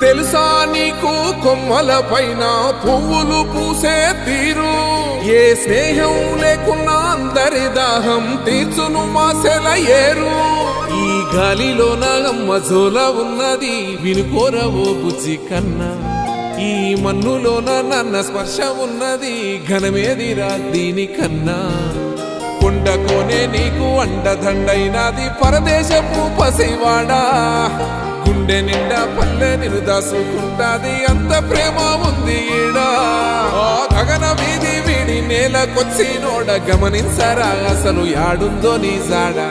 తెలుసా నీకు కొమ్మల పైన పువ్వులు పూసే తీరు? ఏ స్నేహం లేకున్నా అందరి దాహం తీర్చును మాసెల ఏరు. ఈ గాలిలోన మజోల ఉన్నది వినుకోరవో బుజ్జి కన్నా. ఈ మన్నులోన నన్న స్పర్శ ఉన్నది ఘనమేదిరా దీనికన్నా. కొండకోనే నీకు అండదండైనది పరదేశపు పసివాడా. గుండె నిండా పల్లె నిన్ను దాసుకుంటాది అంత ప్రేమ ఉంది ఈడా. గగన వీధి వీడి నేలకొచ్చి నోడ గమనించరా అసలు యాడుందో నీ జాడా.